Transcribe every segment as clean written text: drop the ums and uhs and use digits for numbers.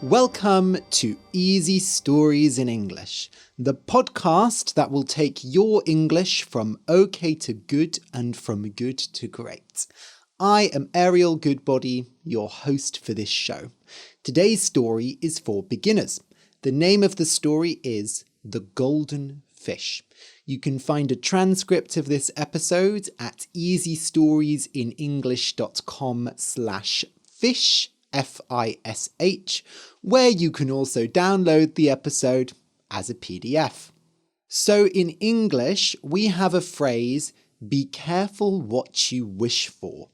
Welcome to Easy Stories in English, the podcast that will take your English from okay to good and from good to great. I am Ariel Goodbody, your host for this show. Today's story is for beginners. The name of the story is The Golden Fish. You can find a transcript of this episode at easystoriesinenglish.com/fish, F-I-S-H, where you can also download the episode as a PDF. So in English, we have a phrase, be careful what you wish for.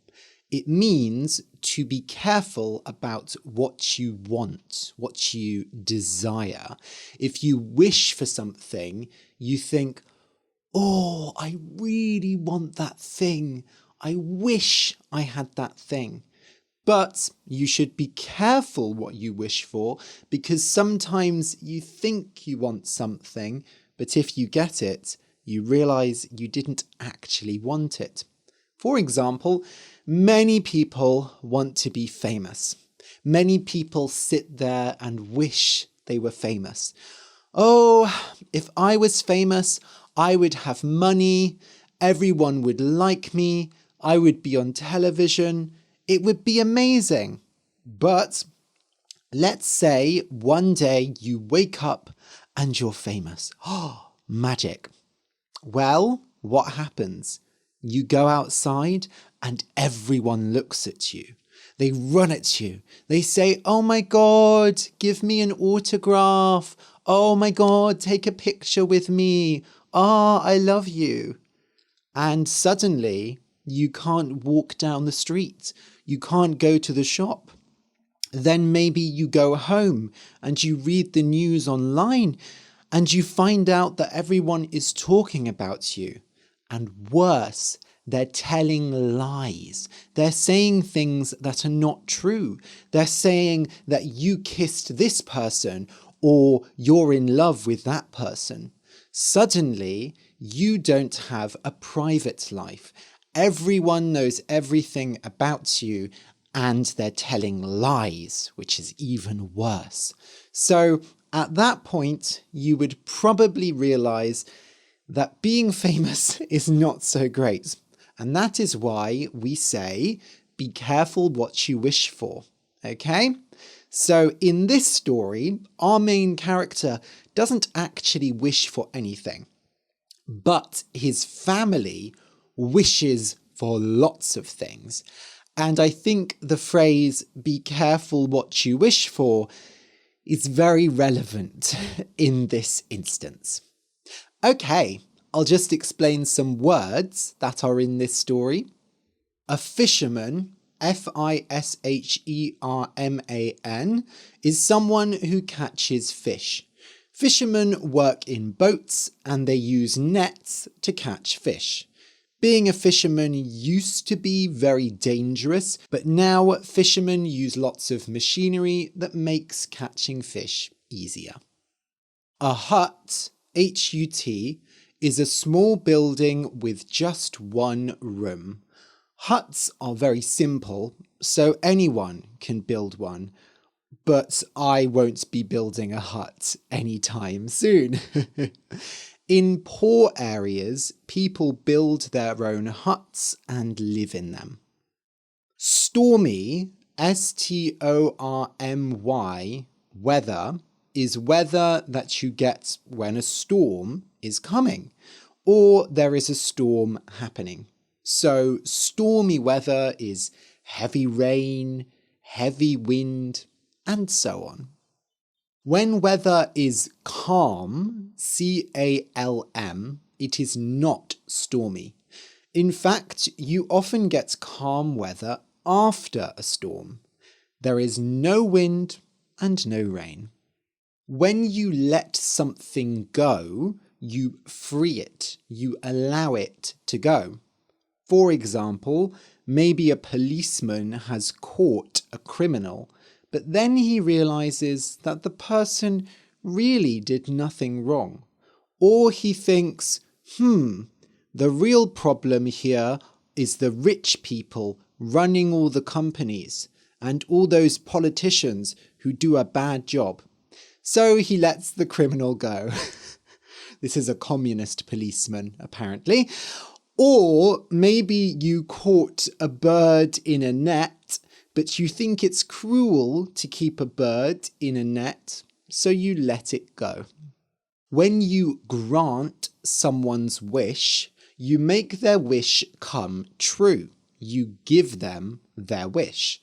It means to be careful about what you want, what you desire. If you wish for something, you think, oh, I really want that thing. I wish I had that thing. But you should be careful what you wish for, because sometimes you think you want something, but if you get it, you realize you didn't actually want it. For example, many people want to be famous. Many people sit there and wish they were famous. Oh, if I was famous, I would have money, everyone would like me, I would be on television. It would be amazing. But let's say one day you wake up and you're famous. Oh, magic. Well, what happens? You go outside and everyone looks at you. They run at you. They say, oh my God, give me an autograph. Oh my God, take a picture with me. Ah, I love you. And suddenly you can't walk down the street. You can't go to the shop. Then maybe you go home and you read the news online and you find out that everyone is talking about you. And worse, they're telling lies. They're saying things that are not true. They're saying that you kissed this person or you're in love with that person. Suddenly, you don't have a private life. Everyone knows everything about you and they're telling lies, which is even worse. So at that point, you would probably realize that being famous is not so great. And that is why we say, be careful what you wish for. Okay? So in this story, our main character doesn't actually wish for anything, but his family wishes for lots of things. And I think the phrase, be careful what you wish for, is very relevant in this instance. Okay, I'll just explain some words that are in this story. A fisherman, F-I-S-H-E-R-M-A-N, is someone who catches fish. Fishermen work in boats and they use nets to catch fish. Being a fisherman used to be very dangerous, but now fishermen use lots of machinery that makes catching fish easier. A hut, H-U-T, is a small building with just one room. Huts are very simple, so anyone can build one. But I won't be building a hut anytime soon. In poor areas, people build their own huts and live in them. Stormy, S-T-O-R-M-Y, weather, is weather that you get when a storm is coming, or there is a storm happening. So stormy weather is heavy rain, heavy wind, and so on. When weather is calm, C-A-L-M, it is not stormy. In fact, you often get calm weather after a storm. There is no wind and no rain. When you let something go, you free it, you allow it to go. For example, maybe a policeman has caught a criminal, but then he realizes that the person really did nothing wrong. Or he thinks, the real problem here is the rich people running all the companies, and all those politicians who do a bad job. So he lets the criminal go. This is a communist policeman, apparently. Or maybe you caught a bird in a net, but you think it's cruel to keep a bird in a net, so you let it go. When you grant someone's wish, you make their wish come true. You give them their wish.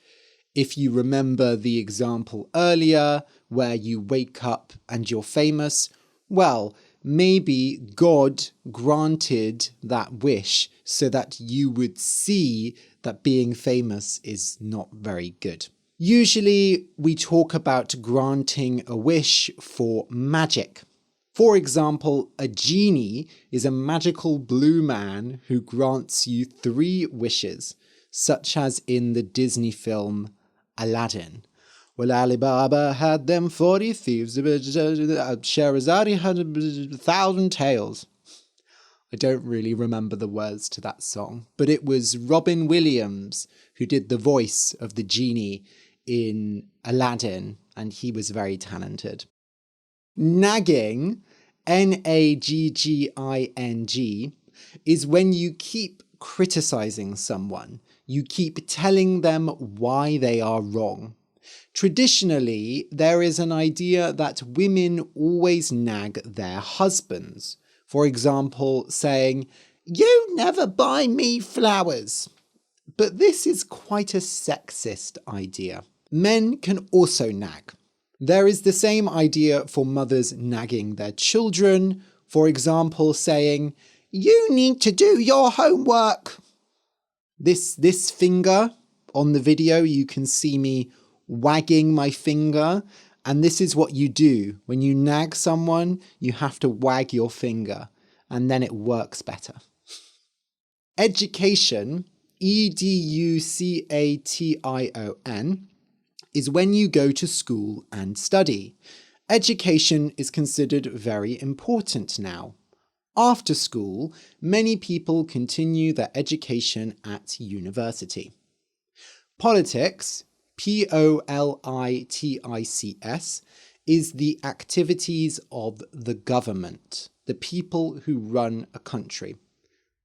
If you remember the example earlier where you wake up and you're famous, well, maybe God granted that wish so that you would see that being famous is not very good. Usually we talk about granting a wish for magic. For example, a genie is a magical blue man who grants you 3 wishes, such as in the Disney film Aladdin. Well, Ali Baba had them 40 thieves, Sherazade had 1,000 tales. I don't really remember the words to that song, but it was Robin Williams who did the voice of the genie in Aladdin, and he was very talented. Nagging, Nagging, is when you keep criticizing someone. You keep telling them why they are wrong. Traditionally, there is an idea that women always nag their husbands. For example, saying, "You never buy me flowers." But this is quite a sexist idea. Men can also nag. There is the same idea for mothers nagging their children, for example saying, "You need to do your homework." This finger on the video, you can see me wagging my finger, and this is what you do. When you nag someone, you have to wag your finger, and then it works better. Education, Education, is when you go to school and study. Education is considered very important now. After school, many people continue their education at university. Politics, Politics, is the activities of the government, the people who run a country.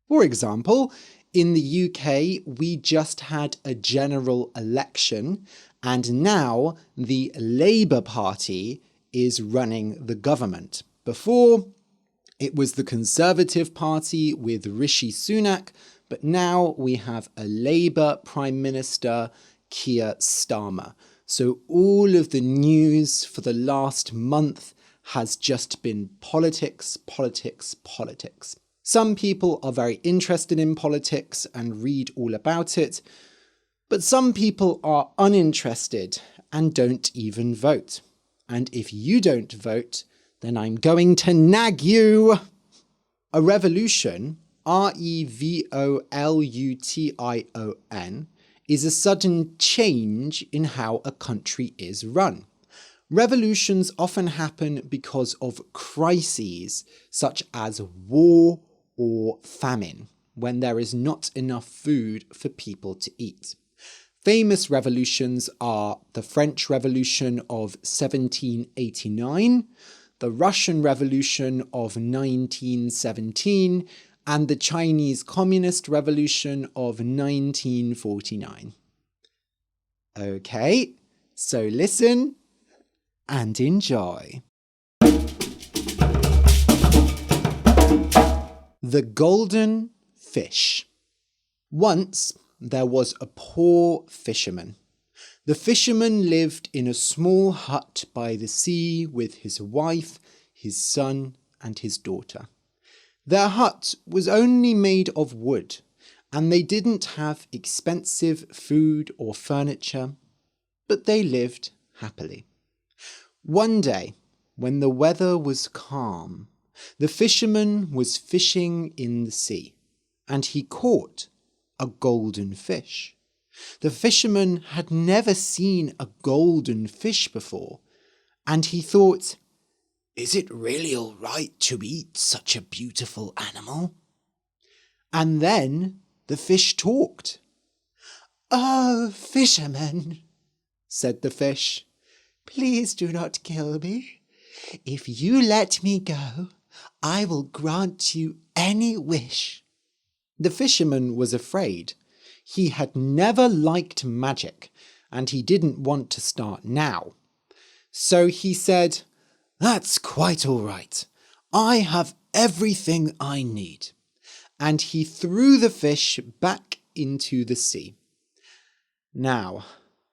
For example, in the UK, we just had a general election, and now the Labour Party is running the government. Before, it was the Conservative Party with Rishi Sunak, but now we have a Labour Prime Minister, Keir Starmer. So all of the news for the last month has just been politics, politics, politics. Some people are very interested in politics and read all about it, but some people are uninterested and don't even vote. And if you don't vote, then I'm going to nag you. A revolution, Revolution, is a sudden change in how a country is run. Revolutions often happen because of crises such as war or famine, when there is not enough food for people to eat. Famous revolutions are the French Revolution of 1789, the Russian Revolution of 1917, and the Chinese Communist Revolution of 1949. Okay, so listen and enjoy. The Golden Fish. Once there was a poor fisherman. The fisherman lived in a small hut by the sea with his wife, his son, and his daughter. Their hut was only made of wood, and they didn't have expensive food or furniture, but they lived happily. One day, when the weather was calm, the fisherman was fishing in the sea, and he caught a golden fish. The fisherman had never seen a golden fish before, and he thought, "Is it really all right to eat such a beautiful animal?" And then the fish talked. "Oh, fisherman, said the fish. "Please do not kill me. If you let me go, I will grant you any wish." The fisherman was afraid. He had never liked magic, and he didn't want to start now. So he said, "That's quite all right. I have everything I need." And he threw the fish back into the sea. Now,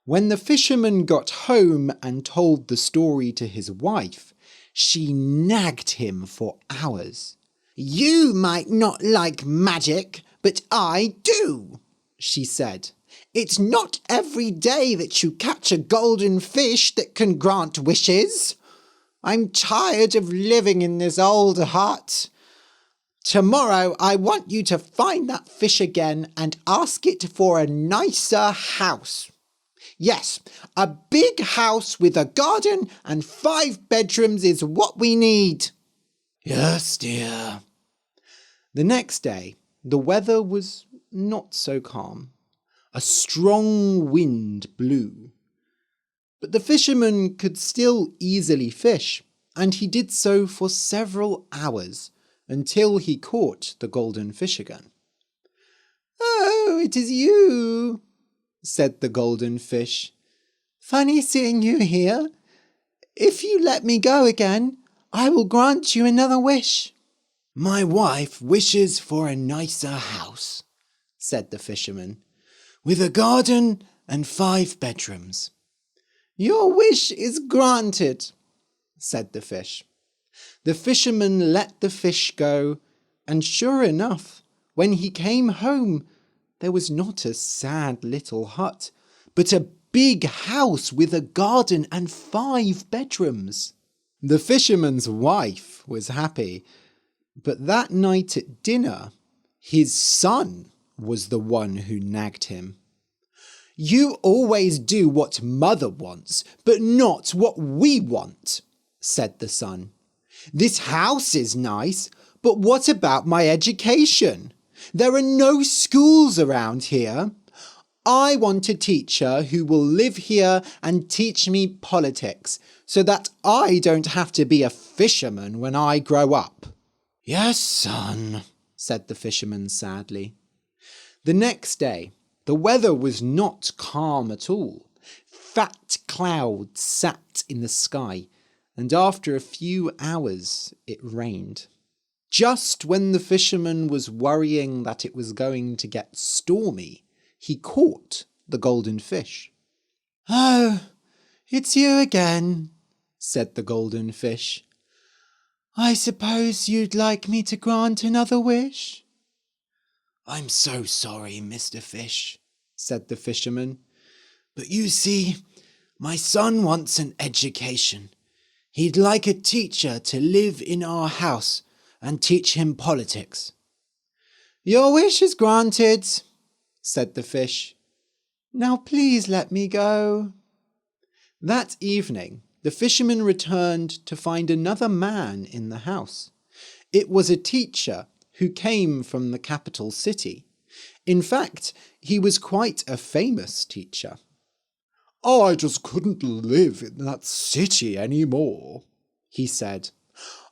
when the fisherman got home and told the story to his wife, she nagged him for hours. "You might not like magic, but I do," she said. "It's not every day that you catch a golden fish that can grant wishes. I'm tired of living in this old hut. Tomorrow I want you to find that fish again and ask it for a nicer house. Yes, a big house with a garden and 5 bedrooms is what we need." "Yes, dear." The next day, the weather was not so calm. A strong wind blew. But the fisherman could still easily fish, and he did so for several hours until he caught the golden fish again. "Oh, it is you," said the golden fish. "Funny seeing you here. If you let me go again, I will grant you another wish." "My wife wishes for a nicer house," said the fisherman, "with a garden and 5 bedrooms. "Your wish is granted," said the fish. The fisherman let the fish go, and sure enough, when he came home, there was not a sad little hut, but a big house with a garden and 5 bedrooms. The fisherman's wife was happy, but that night at dinner, his son was the one who nagged him. "You always do what mother wants, but not what we want," said the son. "This house is nice, but what about my education? There are no schools around here. I want a teacher who will live here and teach me politics, so that I don't have to be a fisherman when I grow up." "Yes, son," said the fisherman sadly. The next day, the weather was not calm at all. Fat clouds sat in the sky, and after a few hours it rained. Just when the fisherman was worrying that it was going to get stormy, he caught the golden fish. "Oh, it's you again," said the golden fish. "I suppose you'd like me to grant another wish?" "I'm so sorry, Mr. Fish," said the fisherman. "But you see, my son wants an education. He'd like a teacher to live in our house and teach him politics." "Your wish is granted," said the fish. "Now please let me go." That evening, the fisherman returned to find another man in the house. It was a teacher who came from the capital city. In fact, he was quite a famous teacher. "I just couldn't live in that city anymore," he said.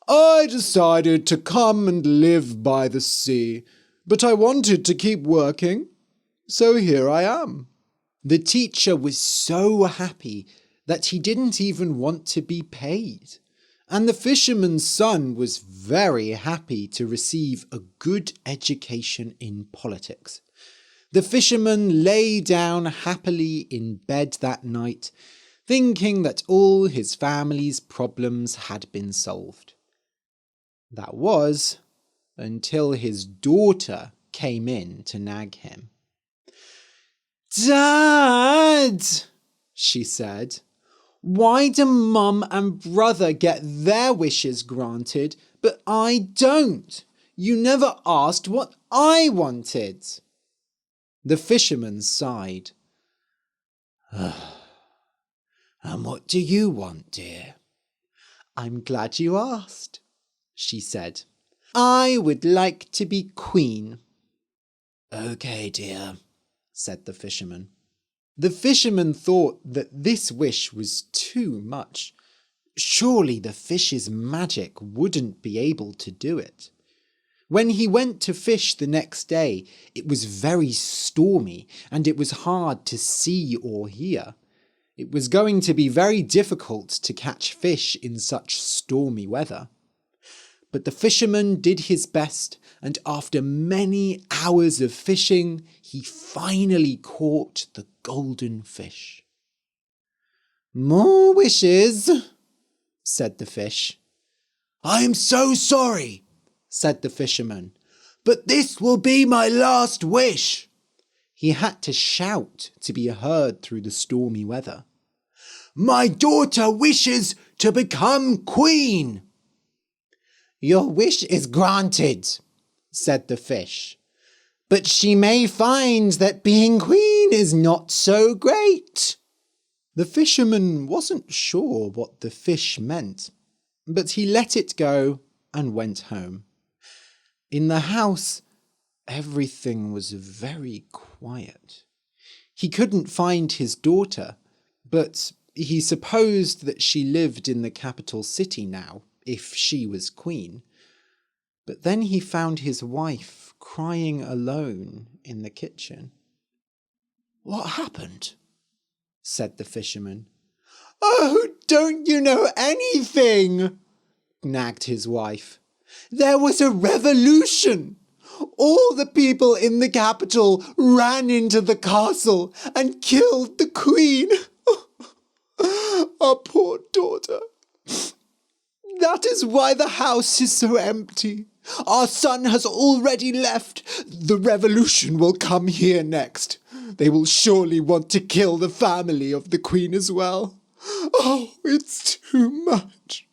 "I decided to come and live by the sea, but I wanted to keep working, so here I am." The teacher was so happy that he didn't even want to be paid. And the fisherman's son was very happy to receive a good education in politics. The fisherman lay down happily in bed that night, thinking that all his family's problems had been solved. That was until his daughter came in to nag him. "Dad," she said, "why do Mum and Brother get their wishes granted, but I don't? You never asked what I wanted." The fisherman sighed. "And what do you want, dear?" "I'm glad you asked," she said. "I would like to be queen." "Okay, dear," said the fisherman. The fisherman thought that this wish was too much. Surely the fish's magic wouldn't be able to do it. When he went to fish the next day, it was very stormy and it was hard to see or hear. It was going to be very difficult to catch fish in such stormy weather. But the fisherman did his best, and after many hours of fishing, he finally caught the golden fish. "More wishes," said the fish. "I am so sorry," said the fisherman, "but this will be my last wish." He had to shout to be heard through the stormy weather. "My daughter wishes to become queen." "Your wish is granted," said the fish, "but she may find that being queen is not so great." The fisherman wasn't sure what the fish meant, but he let it go and went home. In the house, everything was very quiet. He couldn't find his daughter, but he supposed that she lived in the capital city now, if she was queen. But then he found his wife crying alone in the kitchen. "What happened?" said the fisherman. "Oh, don't you know anything?" nagged his wife. "There was a revolution. All the people in the capital ran into the castle and killed the queen. Our poor daughter. That is why the house is so empty. Our son has already left. The revolution will come here next. They will surely want to kill the family of the queen as well. Oh, it's too much."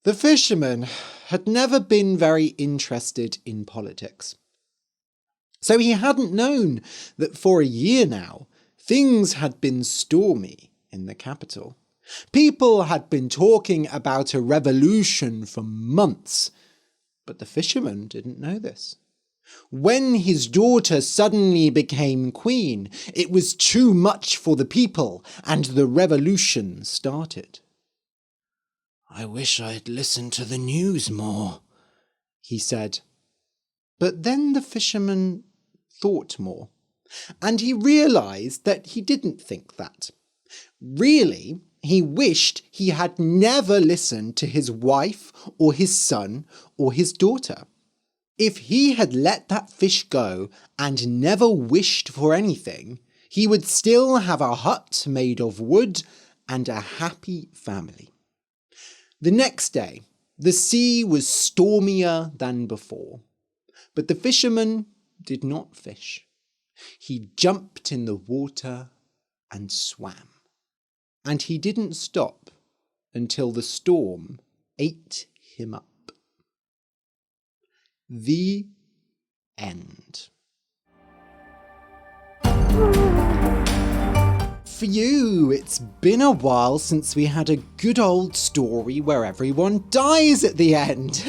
The fisherman had never been very interested in politics. So he hadn't known that for a year now, things had been stormy in the capital. People had been talking about a revolution for months, but the fisherman didn't know this. When his daughter suddenly became queen, it was too much for the people, and the revolution started. "I wish I'd listened to the news more," he said. But then the fisherman thought more, and he realised that he didn't think that. Really, he wished he had never listened to his wife or his son or his daughter. If he had let that fish go and never wished for anything, he would still have a hut made of wood and a happy family. The next day, the sea was stormier than before, but the fisherman did not fish. He jumped in the water and swam, and he didn't stop until the storm ate him up. The end. For you, it's been a while since we had a good old story where everyone dies at the end.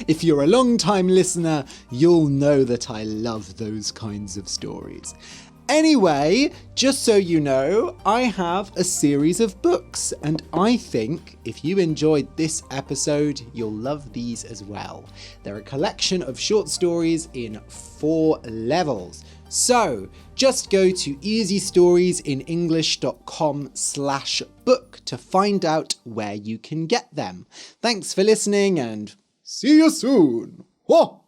If you're a long-time listener, you'll know that I love those kinds of stories. Anyway, just so you know, I have a series of books, and I think if you enjoyed this episode, you'll love these as well. They're a collection of short stories in 4 levels. So, just go to easystoriesinenglish.com/book to find out where you can get them. Thanks for listening and see you soon! Whoa!